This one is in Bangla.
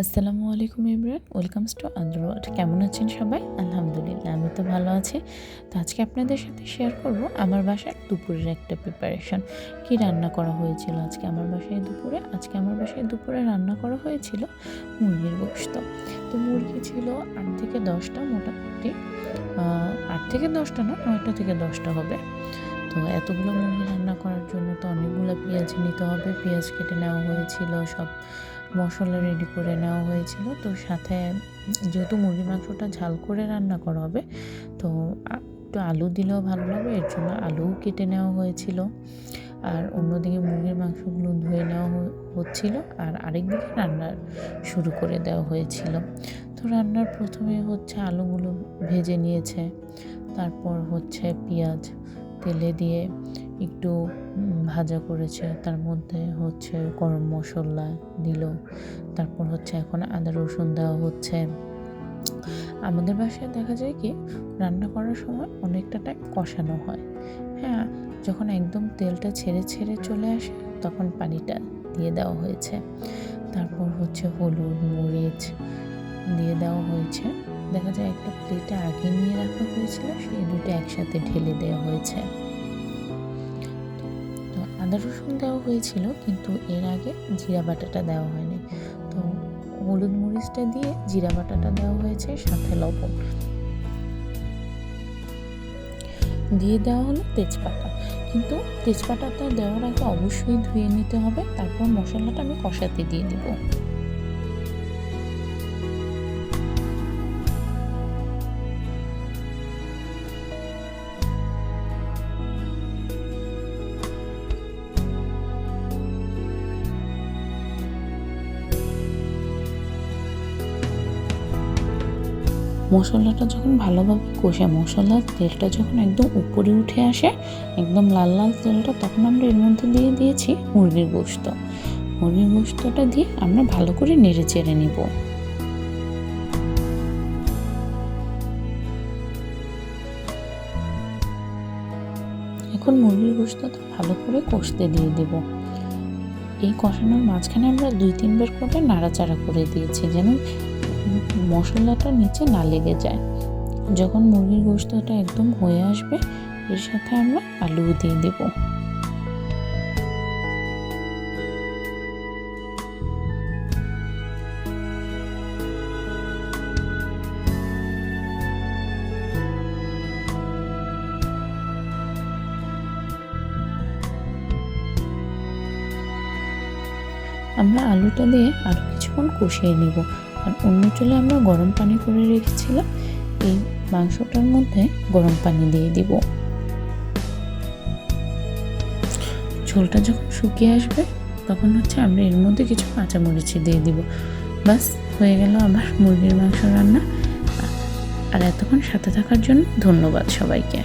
আসসালামু আলাইকুম এভরিওয়ান, ওয়েলকামস টু আন্দার ওয়ার্ল্ড। কেমন আছেন সবাই? আলহামদুলিল্লাহ, আমি তো ভালো আছি। তো আজকে আপনাদের সাথে শেয়ার করব আমার বাসার দুপুরের একটা প্রিপারেশন। কি রান্না করা হয়েছিল আজকে আমার বাসায় দুপুরে? আজকে আমার বাসায় দুপুরে রান্না করা হয়েছিল মুরগির গোশত। তো মুরগি ছিল 8 থেকে 10টা, মোটামুটি 8 থেকে 10টা না, 9টা থেকে 10টা হবে। তো এতগুলো মুরগি রান্না করার জন্য তো অনেকগুলো পেঁয়াজ নিতে হবে। পেঁয়াজ কেটে নেওয়া হয়েছিল, সব মশলা রেডি করে নেওয়া হয়েছিল। তো সাথে যেহেতু মুরগির মাংসটা ঝাল করে রান্না করা হবে, তো একটু আলু দিলেও ভালো লাগবে, এর জন্য আলুও কেটে নেওয়া হয়েছিল। আর অন্যদিকে মুরগির মাংসগুলো ধুয়ে নেওয়া হচ্ছিল, আর আরেকদিকে রান্না শুরু করে দেওয়া হয়েছিল। তো রান্নার প্রথমে হচ্ছে আলুগুলো ভেজে নিয়েছে, তারপর হচ্ছে পেঁয়াজ তেলে দিয়ে একটু ভাজা করেছে, তার মধ্যে হচ্ছে গরম মশলা দিল, তারপর হচ্ছে এখন আদা রসুন দেওয়া হচ্ছে। আমাদের বাসায় দেখা যায় কি, রান্না করার সময় অনেকটা টাইম কষানো হয়। হ্যাঁ, যখন একদম তেলটা ছেড়ে ছেড়ে চলে আসে তখন পানিটা দিয়ে দেওয়া হয়েছে। তারপর হচ্ছে হলুদ মরিচ দিয়ে দেওয়া হয়েছে। দেখা যায় একটা প্লেটে আগে নিয়ে রাখা হয়েছিল, সেই দুটো একসাথে ঢেলে দেওয়া হয়েছে। তো আদা রসুন দেওয়া হয়েছিল, কিন্তু এর আগে জিরা বাটাটা দেওয়া হয়নি। তো হলুদ মরিচটা দিয়ে জিরা বাটাটা দেওয়া হয়েছে, সাথে লবণ দিয়ে দেওয়া হলো তেজপাতা। কিন্তু তেজপাতাটা দেওয়ার আগে অবশ্যই ধুয়ে নিতে হবে, তারপর মশলাটা আমি কষাতে দিয়ে দেবো। মশলাটা যখন ভালোভাবে কষে মশলার তেলটা যখন একদম উপরে উঠে আসে, একদম লাল লাল তেলটা, তখন আমরা এর মধ্যে দিয়ে দিয়েছি মুরগির গোশত। মুরগির গোশতটা দিয়ে আমরা ভালো করে নেড়ে চেড়ে নিব। এখন মুরগির গোশতটা ভালো করে কষতে দিয়ে দেব। এই কষানোর মাঝখানে আমরা 2-3 বার করে নাড়াচাড়া করে দিয়েছি, যেন মশলাটা নিচে না লেগে যায়। যখন মুরগির গোশতটা একদম হয়ে আসবে, এর সাথে আমরা আলু দিয়ে দেব। আমরা আলুটা দিয়ে আরও কিছুক্ষণ কষিয়ে নেব। আর অন্য চুলে আমরা গরম পানি করে রেখেছিলাম, এই মাংসটার মধ্যে গরম পানি দিয়ে দিব। ঝোলটা যখন শুকিয়ে আসবে, তখন হচ্ছে আমরা এর মধ্যে কিছু কাঁচামরিচ দিয়ে দিব। বাস, হয়ে গেল আমার মুরগির মাংস রান্না। আর এতক্ষণ সাথে থাকার জন্য ধন্যবাদ সবাইকে।